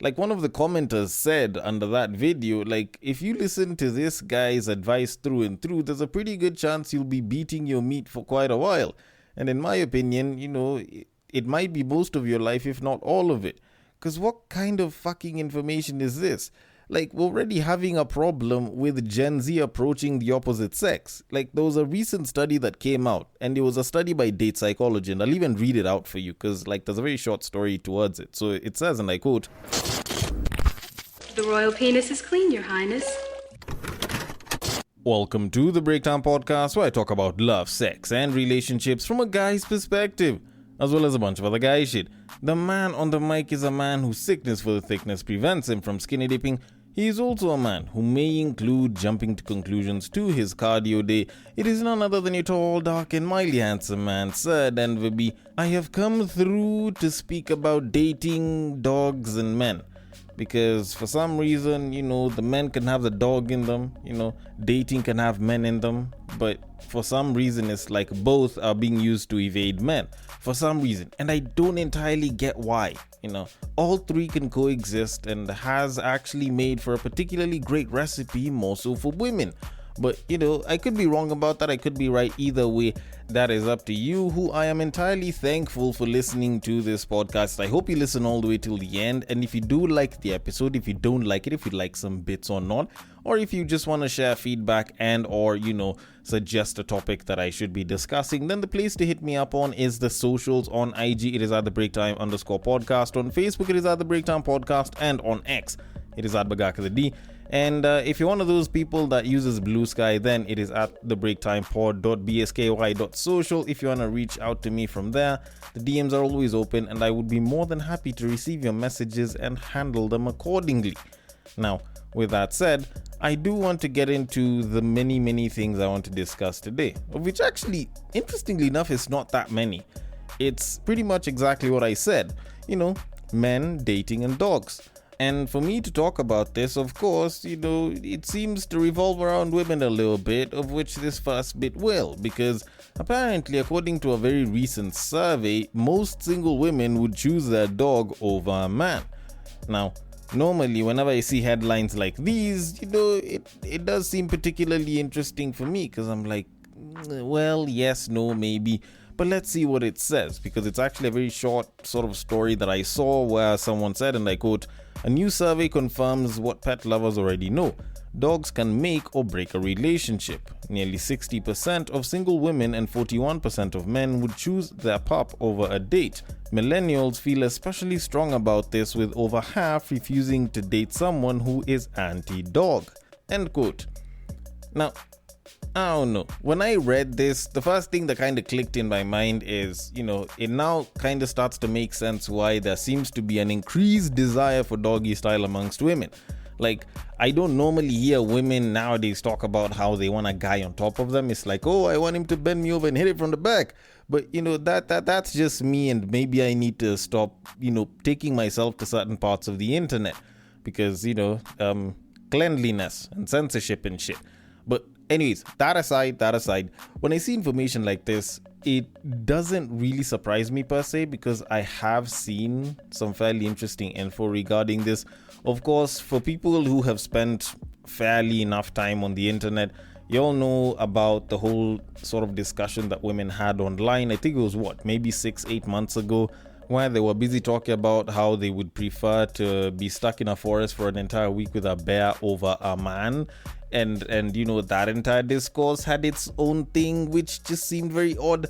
Like one of the commenters said under that video, like, if you listen to this guy's advice through and through, there's a pretty good chance you'll be beating your meat for quite a while. And in my opinion, it might be most of your life, if not all of it. Because what kind of fucking information is this? Like, we're already having a problem with Gen Z approaching the opposite sex. Like, there was a recent study that came out, and it was a study by Date Psychology, and I'll even read it out for you, because, like, there's a very short story towards it. So it says, and I quote, "The royal penis is clean, Your Highness." Welcome to the Breakdown Podcast, where I talk about love, sex, and relationships from a guy's perspective, as well as a bunch of other guy shit. The man on the mic is a man whose sickness for the thickness prevents him from skinny dipping. He is also a man who may include jumping to conclusions to his cardio day. It is none other than your tall, dark, and mildly handsome man, Sir Denver B. I have come through to speak about dating, dogs, and men. Because for some reason, the men can have the dog in them, dating can have men in them, but for some reason it's like both are being used to evade men. For some reason, and I don't entirely get why. All three can coexist and has actually made for a particularly great recipe, more so for women. But, I could be wrong about that. I could be right. Either way, that is up to you, who I am entirely thankful for listening to this podcast. I hope you listen all the way till the end. And if you do like the episode, if you don't like it, if you like some bits or not, or if you just want to share feedback and or, suggest a topic that I should be discussing, then the place to hit me up on is the socials. On IG, it is at the Breaktime_podcast. On Facebook, it is at the Breakdown Podcast. And on X, it is at Bagaka the D. And if you're one of those people that uses Bluesky, then it is at thebreaktimepod.bsky.social. If you want to reach out to me from there, the DMs are always open, and I would be more than happy to receive your messages and handle them accordingly. Now, with that said, I do want to get into the many things I want to discuss today, which actually, interestingly enough, is not that many. It's pretty much exactly what I said, men, dating, and dogs. And for me to talk about this, of course, it seems to revolve around women a little bit, of which this first bit will, because apparently, according to a very recent survey, most single women would choose their dog over a man. Now, normally, whenever I see headlines like these, it does seem particularly interesting for me, because I'm like, well, yes, no, maybe. But let's see what it says, because it's actually a very short sort of story that I saw where someone said, and I quote, "A new survey confirms what pet lovers already know. Dogs can make or break a relationship. Nearly 60% of single women and 41% of men would choose their pup over a date. Millennials feel especially strong about this, with over half refusing to date someone who is anti-dog." End quote. Now, I don't know. When I read this, the first thing that kind of clicked in my mind is, it now kind of starts to make sense why there seems to be an increased desire for doggy style amongst women. Like, I don't normally hear women nowadays talk about how they want a guy on top of them. It's like, oh, I want him to bend me over and hit it from the back. But, that's just me, and maybe I need to stop, taking myself to certain parts of the internet because, cleanliness and censorship and shit. But anyways, that aside, when I see information like this, it doesn't really surprise me per se, because I have seen some fairly interesting info regarding this. Of course, for people who have spent fairly enough time on the internet, you all know about the whole sort of discussion that women had online. I think it was maybe 6-8 months ago, where they were busy talking about how they would prefer to be stuck in a forest for an entire week with a bear over a man. And that entire discourse had its own thing, which just seemed very odd.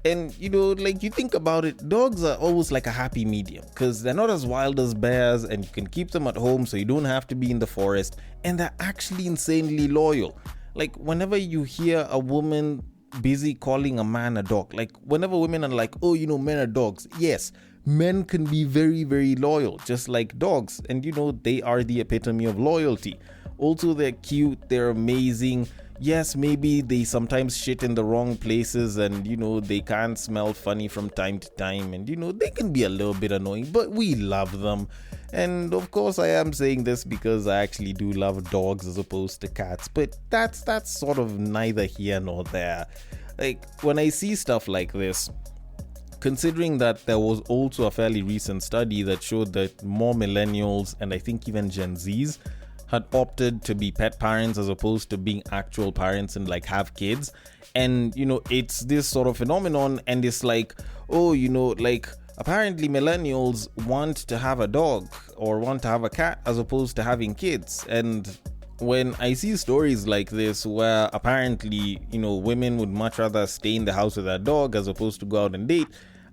And, you think about it, dogs are almost like a happy medium, because they're not as wild as bears, and you can keep them at home so you don't have to be in the forest. And they're actually insanely loyal. Like, whenever you hear a woman busy calling a man a dog, like, whenever women are like, oh, men are dogs. Yes, men can be very, very loyal, just like dogs. And, they are the epitome of loyalty. Also, they're cute, they're amazing. Yes, maybe they sometimes shit in the wrong places, and they can smell funny from time to time, and they can be a little bit annoying, but we love them. And of course, I am saying this because I actually do love dogs as opposed to cats, but that's sort of neither here nor there. Like, when I see stuff like this, considering that there was also a fairly recent study that showed that more millennials and I think even Gen Zs had opted to be pet parents as opposed to being actual parents and like have kids. And it's this sort of phenomenon, and it's like, oh, like apparently millennials want to have a dog or want to have a cat as opposed to having kids. And when I see stories like this where apparently women would much rather stay in the house with their dog as opposed to go out and date,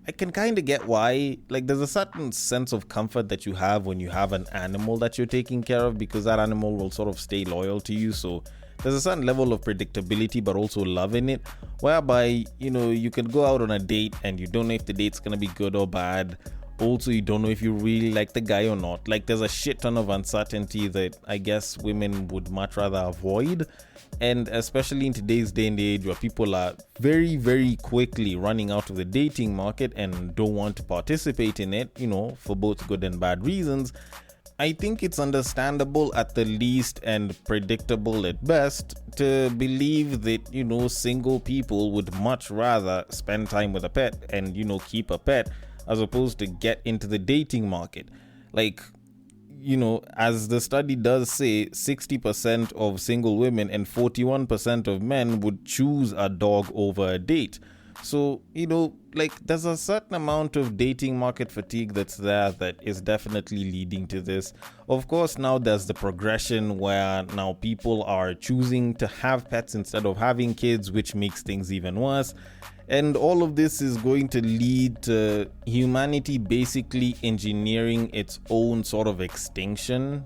I can kind of get why. Like, there's a certain sense of comfort that you have when you have an animal that you're taking care of, because that animal will sort of stay loyal to you. So there's a certain level of predictability but also love in it, whereby you can go out on a date and you don't know if the date's gonna be good or bad. Also, you don't know if you really like the guy or not. Like, there's a shit ton of uncertainty that I guess women would much rather avoid. And especially in today's day and age where people are very, very quickly running out of the dating market and don't want to participate in it, for both good and bad reasons, I think it's understandable at the least and predictable at best to believe that, single people would much rather spend time with a pet and, keep a pet as opposed to get into the dating market. Like, as the study does say, 60% of single women and 41% of men would choose a dog over a date. So, like, there's a certain amount of dating market fatigue that's there that is definitely leading to this. Of course, now there's the progression where now people are choosing to have pets instead of having kids, which makes things even worse. And all of this is going to lead to humanity basically engineering its own sort of extinction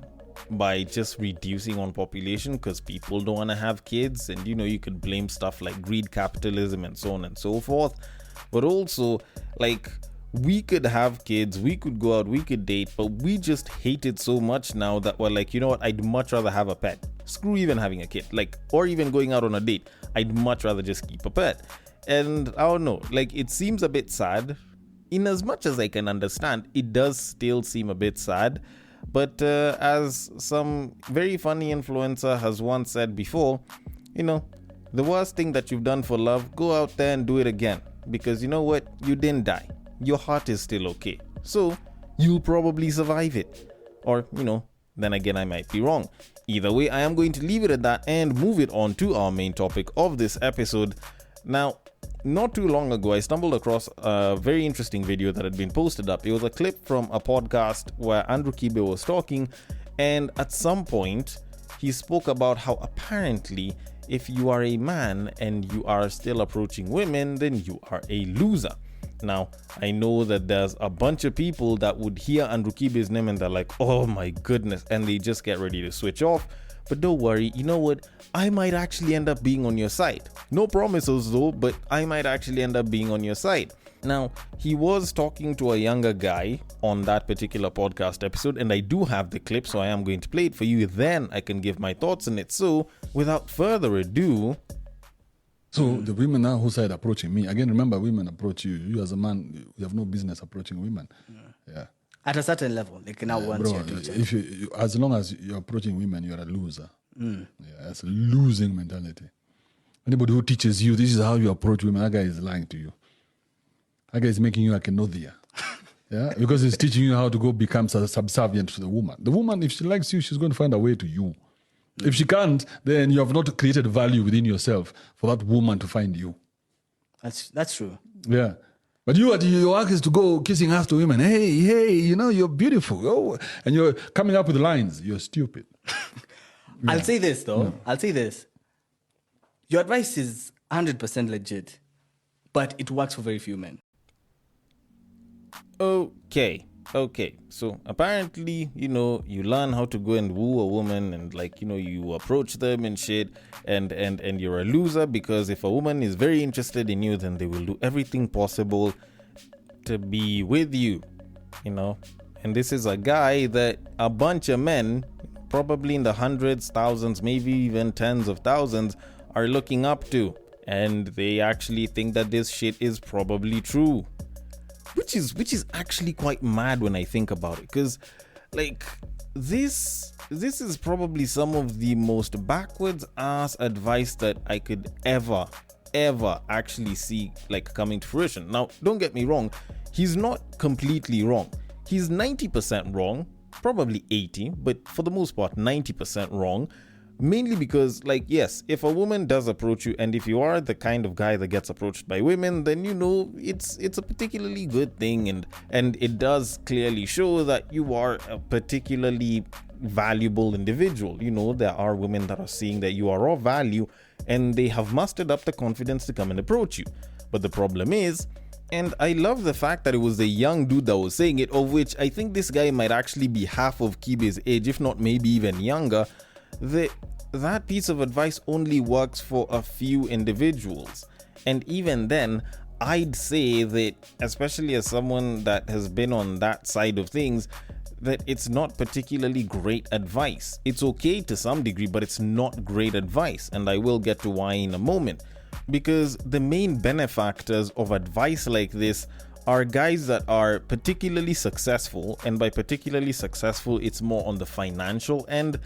by just reducing on population because people don't want to have kids. And you could blame stuff like greed, capitalism, and so on and so forth. But also, like, we could have kids, we could go out, we could date, but we just hate it so much now that we're like, what, I'd much rather have a pet. Screw even having a kid, like, or even going out on a date. I'd much rather just keep a pet. And I don't know, like, it seems a bit sad. In as much as I can understand, it does still seem a bit sad. But as some very funny influencer has once said before, the worst thing that you've done for love, go out there and do it again. Because you know what? You didn't die. Your heart is still okay. So you'll probably survive it. Or, then again, I might be wrong. Either way, I am going to leave it at that and move it on to our main topic of this episode. Now, not too long ago, I stumbled across a very interesting video that had been posted up. It was a clip from a podcast where Andrew Kibe was talking, and at some point, he spoke about how apparently, if you are a man and you are still approaching women, then you are a loser. Now, I know that there's a bunch of people that would hear Andrew Kibe's name and they're like, oh my goodness, and they just get ready to switch off. But don't worry, you know what? I might actually end up being on your side. No promises though, but I might actually end up being on your side. Now, he was talking to a younger guy on that particular podcast episode, and I do have the clip, so I am going to play it for you. Then I can give my thoughts on it. So, without further ado... So the women now who started approaching me, again, remember, women approach you. You as a man, you have no business approaching women. Yeah. At a certain level, they can now want bro, you to if you, as long as you're approaching women, you're a loser. Yeah, that's a losing mentality. Anybody who teaches you this is how you approach women, that guy is lying to you. That guy is making you like a nothia. Yeah, because he's teaching you how to go become subservient to the woman. The woman, if she likes you, she's going to find a way to you. If she can't, then you have not created value within yourself for that woman to find you. That's true. Yeah. But your work is to go kissing after women. Hey, you're beautiful. Oh, and you're coming up with lines. You're stupid. I'll say this, though. No. I'll say this. Your advice is 100% legit, but it works for very few men. Okay. So apparently, you learn how to go and woo a woman and you approach them and shit and you're a loser because if a woman is very interested in you, then they will do everything possible to be with you, And this is a guy that a bunch of men, probably in the hundreds, thousands, maybe even tens of thousands, are looking up to. And they actually think that this shit is probably true. Which is actually quite mad when I think about it, because this is probably some of the most backwards ass advice that I could ever ever actually see like coming to fruition. Now, don't get me wrong, he's not completely wrong. He's 90% wrong, probably 80, but for the most part 90% wrong. Mainly because, like, yes, if a woman does approach you, and if you are the kind of guy that gets approached by women, then you know it's a particularly good thing, and it does clearly show that you are a particularly valuable individual. You know, there are women that are seeing that you are of value, and they have mustered up the confidence to come and approach you. But the problem is, and I love the fact that it was a young dude that was saying it, of which I think this guy might actually be half of Kibe's age, if not maybe even younger. That piece of advice only works for a few individuals. And even then, I'd say that, especially as someone that has been on that side of things, that it's not particularly great advice. It's okay to some degree, but it's not great advice. And I will get to why in a moment. Because the main benefactors of advice like this are guys that are particularly successful. And by particularly successful, it's more on the financial end,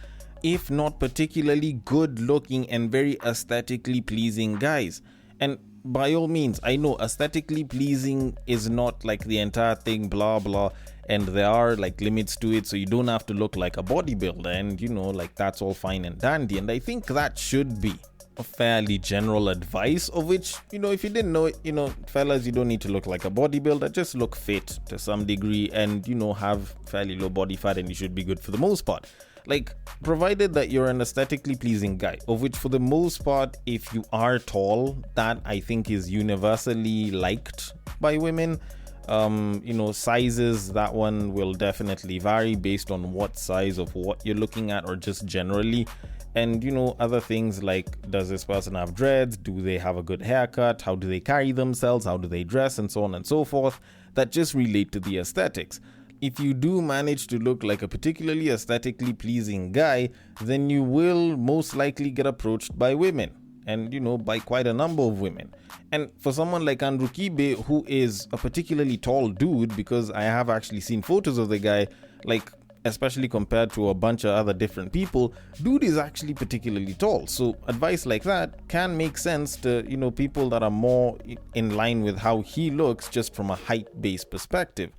if not particularly good looking and very aesthetically pleasing guys. And by all means, I know aesthetically pleasing is not like the entire thing, blah blah, and there are like limits to it, so you don't have to look like a bodybuilder, and you know, like that's all fine and dandy. And I think that should be a fairly general advice, of which, you know, if you didn't know it, you know, fellas, you don't need to look like a bodybuilder, just look fit to some degree, and you know, have fairly low body fat, and you should be good for the most part. Like, provided that you're an aesthetically pleasing guy, of which for the most part, if you are tall, that I think is universally liked by women. You know, sizes, that one will definitely vary based on what size of what you're looking at, or just generally. And you know, other things like, does this person have dreads? Do they have a good haircut? How do they carry themselves? How do they dress? And so on and so forth. That just relate to the aesthetics. If you do manage to look like a particularly aesthetically pleasing guy, then you will most likely get approached by women, and you know, by quite a number of women. And for someone like Andrew Kibe, who is a particularly tall dude, because I have actually seen photos of the guy, like especially compared to a bunch of other different people, dude is actually particularly tall. So advice like that can make sense to, you know, people that are more in line with how he looks, just from a height-based perspective.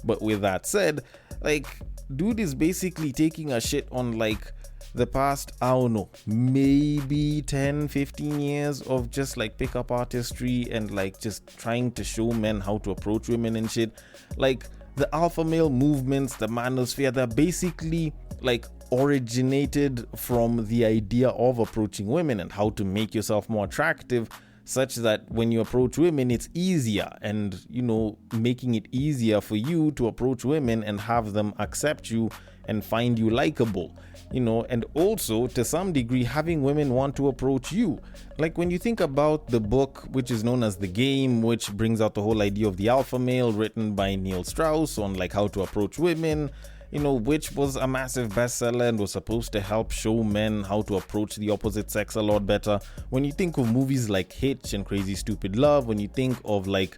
But with that said, like, dude is basically taking a shit on like the past, I don't know, maybe 10-15 years of just like pickup artistry, and like just trying to show men how to approach women and shit. Like, the alpha male movements, the manosphere, they're basically like originated from the idea of approaching women and how to make yourself more attractive, such that when you approach women, it's easier, and you know, making it easier for you to approach women and have them accept you and find you likable, you know. And also, to some degree, having women want to approach you. Like, when you think about the book which is known as The Game, which brings out the whole idea of the alpha male, written by Neil Strauss, on like how to approach women, you know, which was a massive bestseller and was supposed to help show men how to approach the opposite sex a lot better. When you think of movies like Hitch and Crazy Stupid Love, when you think of like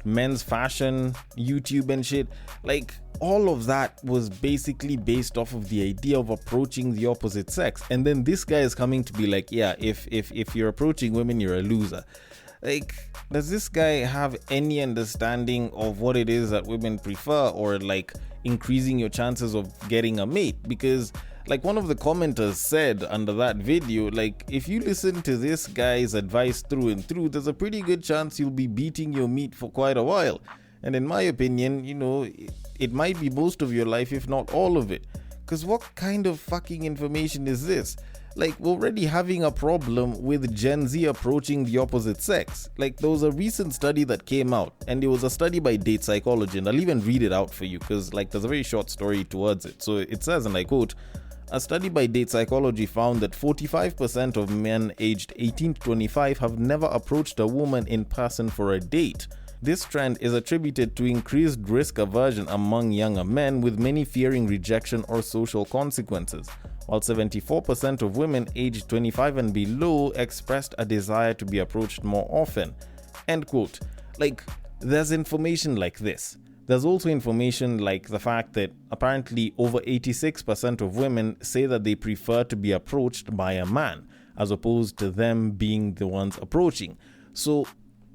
men's fashion, YouTube and shit, like all of that was basically based off of the idea of approaching the opposite sex. And then this guy is coming to be like, yeah, if you're approaching women, you're a loser. Like, does this guy have any understanding of what it is that women prefer, or like increasing your chances of getting a mate? Because like one of the commenters said under that video, like, if you listen to this guy's advice through and through, there's a pretty good chance you'll be beating your meat for quite a while. And in my opinion, you know, it might be most of your life, if not all of it. Because what kind of fucking information is this? Like, we're already having a problem with Gen Z approaching the opposite sex. Like, there was a recent study that came out, and it was a study by Date Psychology, and I'll even read it out for you, because like there's a very short story towards it. So it says, and I quote, a study by Date Psychology found that 45% of men aged 18 to 25 have never approached a woman in person for a date. This trend is attributed to increased risk aversion among younger men, with many fearing rejection or social consequences, while 74% of women aged 25 and below expressed a desire to be approached more often. End quote. Like, there's information like this. There's also information like the fact that apparently over 86% of women say that they prefer to be approached by a man. as opposed to them being the ones approaching. So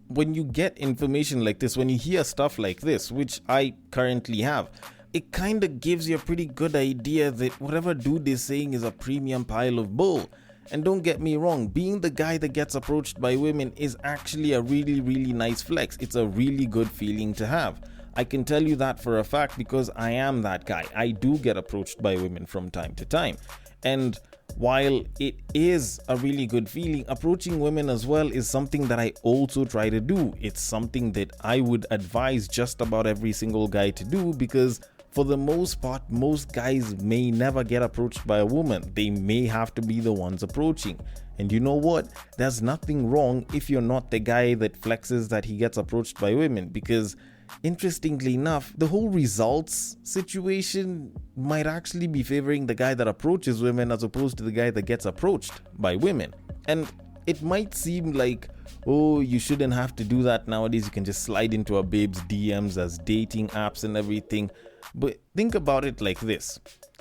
when you get information like this, when you hear stuff like this, which I currently have, it kind of gives you a pretty good idea that whatever dude is saying is a premium pile of bull. And don't get me wrong, being the guy that gets approached by women is actually a really, really nice flex. It's a really good feeling to have. I can tell you that for a fact because I am that guy. I do get approached by women from time to time. And while it is a really good feeling, approaching women as well is something that I also try to do. It's something that I would advise just about every single guy to do because for the most part, most guys may never get approached by a woman. They may have to be the ones approaching. And you know what? There's nothing wrong if you're not the guy that flexes that he gets approached by women because interestingly enough, the whole results situation might actually be favoring the guy that approaches women as opposed to the guy that gets approached by women. And it might seem like, oh, you shouldn't have to do that nowadays. You can just slide into a babe's DMs as dating apps and everything. But think about it like this.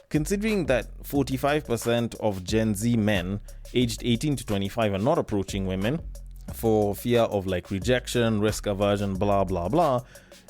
Considering that 45% of Gen Z men aged 18 to 25 are not approaching women for fear of like rejection, risk aversion, blah, blah, blah.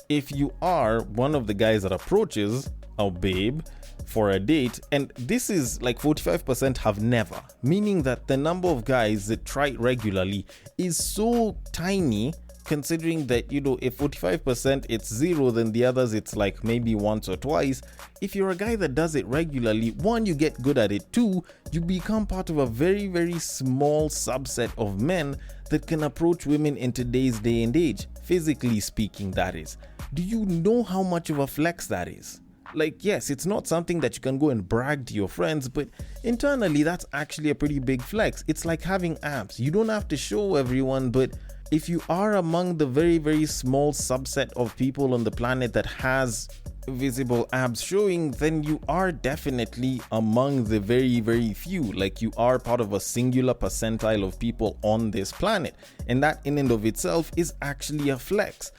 If you are one of the guys that approaches a babe for a date, and this is like 45% have never, meaning that the number of guys that try it regularly is so tiny, considering that, you know, if 45% it's zero, then the others it's like maybe once or twice. If you're a guy that does it regularly, one, you get good at it. Two, you become part of a very, very small subset of men that can approach women in today's day and age, physically speaking, that is. Do you know how much of a flex that is? Like, yes, it's not something that you can go and brag to your friends, but internally, that's actually a pretty big flex. It's like having abs. You don't have to show everyone, but if you are among the very, very small subset of people on the planet that has visible abs showing, then you are definitely among the very, very few. Like, you are part of a singular percentile of people on this planet. And that in and of itself is actually a flex.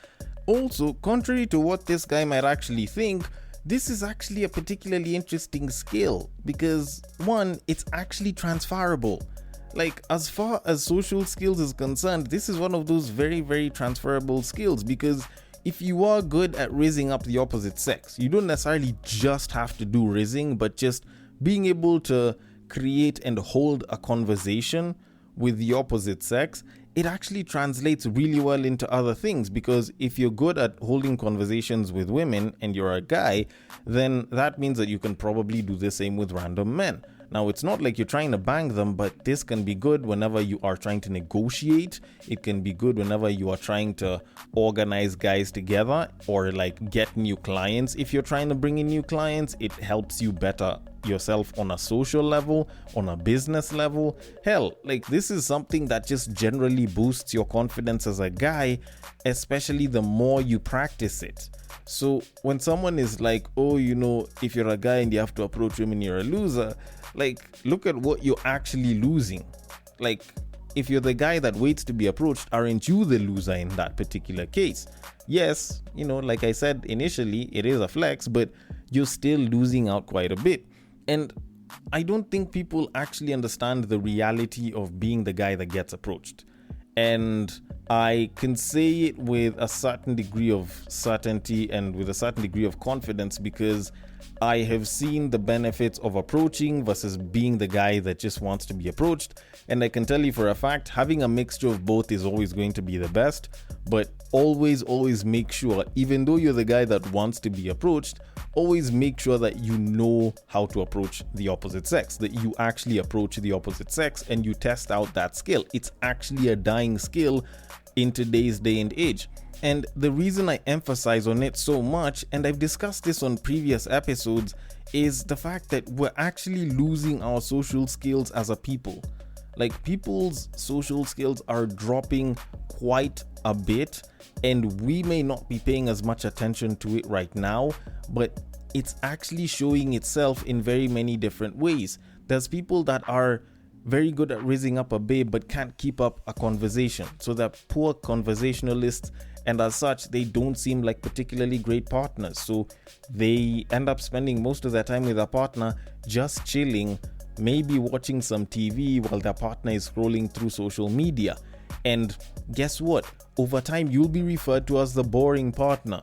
Also, contrary to what this guy might actually think, this is actually a particularly interesting skill because, one, it's actually transferable. Like, as far as social skills is concerned, this is one of those very, very transferable skills because if you are good at raising up the opposite sex, you don't necessarily just have to do raising, but just being able to create and hold a conversation with the opposite sex, it actually translates really well into other things because if you're good at holding conversations with women and you're a guy, then that means that you can probably do the same with random men. Now, it's not like you're trying to bang them, but this can be good whenever you are trying to negotiate. It can be good whenever you are trying to organize guys together or like get new clients. If you're trying to bring in new clients, it helps you better yourself on a social level, on a business level. Hell, like this is something that just generally boosts your confidence as a guy, especially the more you practice it. So when someone is like, oh, you know, if you're a guy and you have to approach women, you're a loser. Like, look at what you're actually losing. Like, if you're the guy that waits to be approached, aren't you the loser in that particular case? Yes, you know, like I said initially, it is a flex, but you're still losing out quite a bit. And I don't think people actually understand the reality of being the guy that gets approached. And I can say it with a certain degree of certainty and with a certain degree of confidence because I have seen the benefits of approaching versus being the guy that just wants to be approached. And I can tell you for a fact, having a mixture of both is always going to be the best. But always make sure, even though you're the guy that wants to be approached, always make sure that you know how to approach the opposite sex, that you actually approach the opposite sex and you test out that skill. It's actually a dying skill in today's day and age. And the reason I emphasize on it so much, and I've discussed this on previous episodes, is the fact that we're actually losing our social skills as a people. Like, people's social skills are dropping quite a bit, and we may not be paying as much attention to it right now, but it's actually showing itself in very many different ways. There's people that are very good at raising up a babe but can't keep up a conversation, so they're poor conversationalists, and as such they don't seem like particularly great partners, so they end up spending most of their time with a partner just chilling maybe watching some TV while their partner is scrolling through social media. And guess what? Over time, you'll be referred to as the boring partner.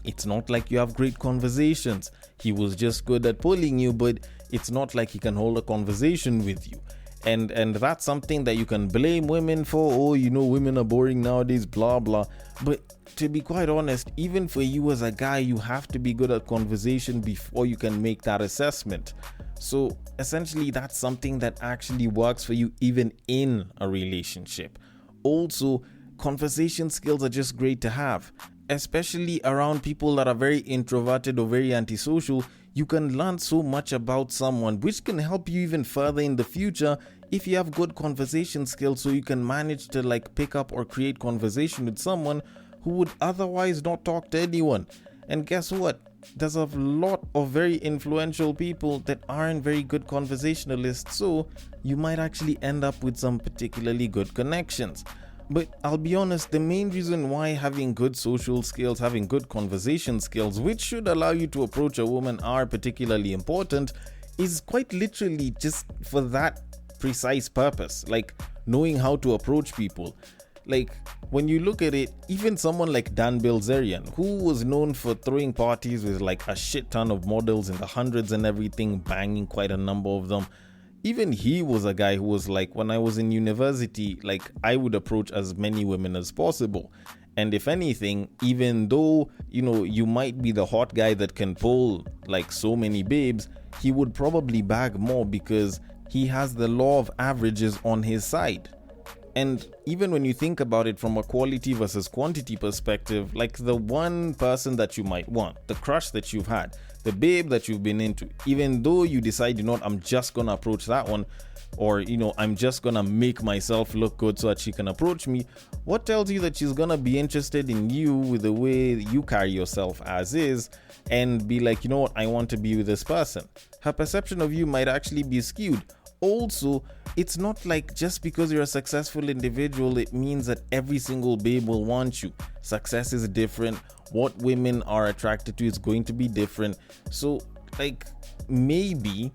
It's not like you have great conversations. He was just good at pulling you, but it's not like he can hold a conversation with you. And that's something that you can blame women for. Oh, women are boring nowadays, blah, blah. But to be quite honest, even for you as a guy, you have to be good at conversation before you can make that assessment. So essentially, that's something that actually works for you even in a relationship. Also, conversation skills are just great to have, especially around people that are very introverted or very antisocial. You can learn so much about someone, which can help you even further in the future if you have good conversation skills, so you can manage to pick up or create conversation with someone who would otherwise not talk to anyone. And guess what? There's a lot of very influential people that aren't very good conversationalists, so you might actually end up with some particularly good connections. But I'll be honest, the main reason why having good social skills, having good conversation skills, which should allow you to approach a woman, are particularly important is quite literally just for that precise purpose, knowing how to approach people. When you look at it, even someone like Dan Bilzerian, who was known for throwing parties with a shit ton of models in the hundreds and everything, banging quite a number of them, even he was a guy who was when I was in university, I would approach as many women as possible. And if anything, even though, you might be the hot guy that can pull so many babes, he would probably bag more because he has the law of averages on his side. And even when you think about it from a quality versus quantity perspective, the one person that you might want, the crush that you've had, the babe that you've been into, even though you decide, I'm just going to approach that one, or, I'm just going to make myself look good so that she can approach me, what tells you that she's going to be interested in you with the way you carry yourself as is and be like, I want to be with this person? Her perception of you might actually be skewed. Also, it's not just because you're a successful individual, it means that every single babe will want you. Success is different. What women are attracted to is going to be different. So, maybe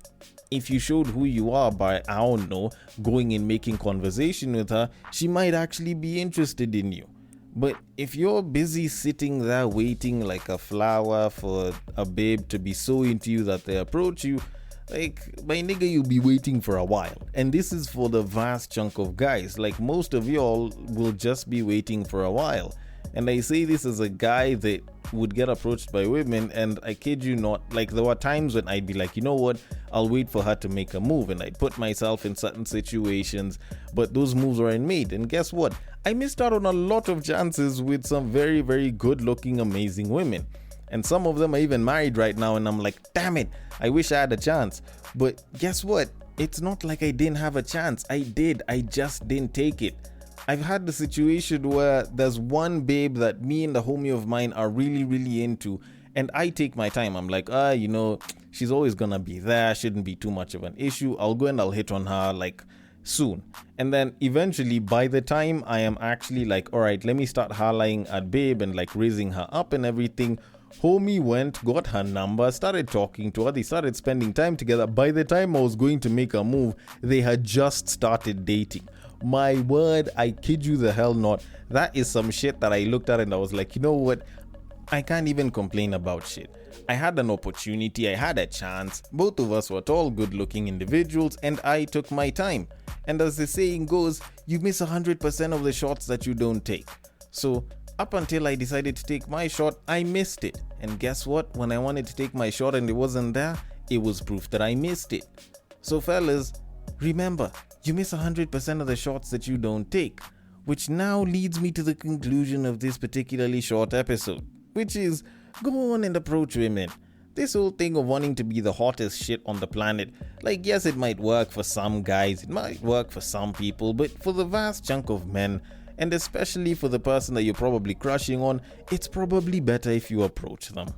if you showed who you are by, I don't know, going and making conversation with her, she might actually be interested in you. But if you're busy sitting there waiting like a flower for a babe to be so into you that they approach you, my nigga, you'll be waiting for a while. And this is for the vast chunk of guys. Most of y'all will just be waiting for a while. And I say this as a guy that would get approached by women, and I kid you not, there were times when I'd be like, you know what, I'll wait for her to make a move, and I'd put myself in certain situations, but those moves weren't made. And guess what? I missed out on a lot of chances with some very, very good looking, amazing women. And some of them are even married right now, and I'm like, damn it, I wish I had a chance. But guess what? It's not like I didn't have a chance. I did. I just didn't take it. I've had the situation where there's one babe that me and the homie of mine are really, really into, and I take my time. I'm like, she's always gonna be there. Shouldn't be too much of an issue. I'll go and I'll hit on her soon. And then eventually, by the time I am actually all right, let me start hollering at babe and raising her up and everything, homie went, got her number, started talking to her, they started spending time together. By the time I was going to make a move, they had just started dating. My word, I kid you the hell not. That is some shit that I looked at and I was like, you know what? I can't even complain about shit. I had an opportunity, I had a chance. Both of us were tall, good-looking individuals, and I took my time. And as the saying goes, you miss 100% of the shots that you don't take. So up until I decided to take my shot, I missed it. And guess what? When I wanted to take my shot and it wasn't there, it was proof that I missed it. So fellas, remember, you miss 100% of the shots that you don't take. Which now leads me to the conclusion of this particularly short episode, which is, go on and approach women. This whole thing of wanting to be the hottest shit on the planet, yes, it might work for some guys, it might work for some people, but for the vast chunk of men, and especially for the person that you're probably crushing on, it's probably better if you approach them.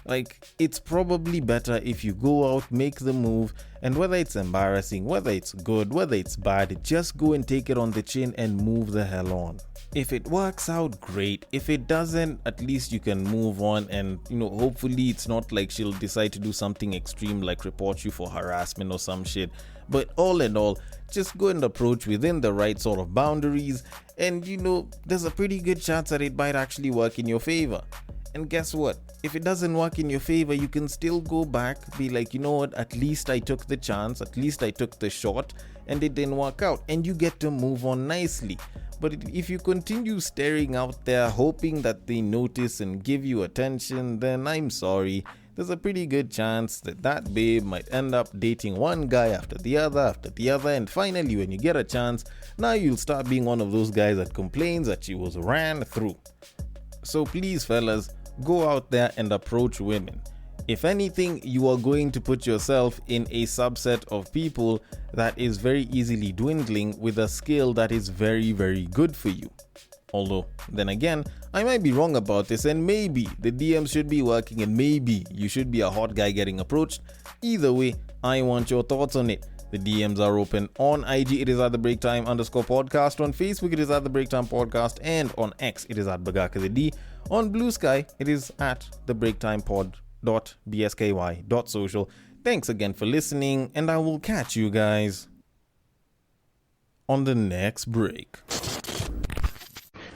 Like, it's probably better if you go out, make the move, and whether it's embarrassing, whether it's good, whether it's bad, just go and take it on the chin and move the hell on. If it works out, great. If it doesn't, at least you can move on, and hopefully it's not like she'll decide to do something extreme like report you for harassment or some shit. But all in all, just go and approach within the right sort of boundaries, and there's a pretty good chance that it might actually work in your favor. And guess what? If it doesn't work in your favor, you can still go back, be like, you know what, at least I took the chance, at least I took the shot, and it didn't work out, and you get to move on nicely. But if you continue staring out there, hoping that they notice and give you attention, then I'm sorry, there's a pretty good chance that babe might end up dating one guy after the other, and finally when you get a chance, now you'll start being one of those guys that complains that she was ran through. So please, fellas, go out there and approach women. If anything, you are going to put yourself in a subset of people that is very easily dwindling with a skill that is very, very good for you. Although, then again, I might be wrong about this, and maybe the DMs should be working, and maybe you should be a hot guy getting approached. Either way, I want your thoughts on it. The DMs are open. On IG, it is at the breaktime_podcast. On Facebook, it is at the breaktime podcast. And on X, it is at bagakazd. On Bluesky, it is at the breaktimepod.bsky.social. Thanks again for listening, and I will catch you guys on the next break.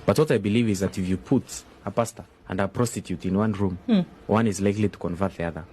But what I believe is that if you put a pastor and a prostitute in one room, one is likely to convert the other.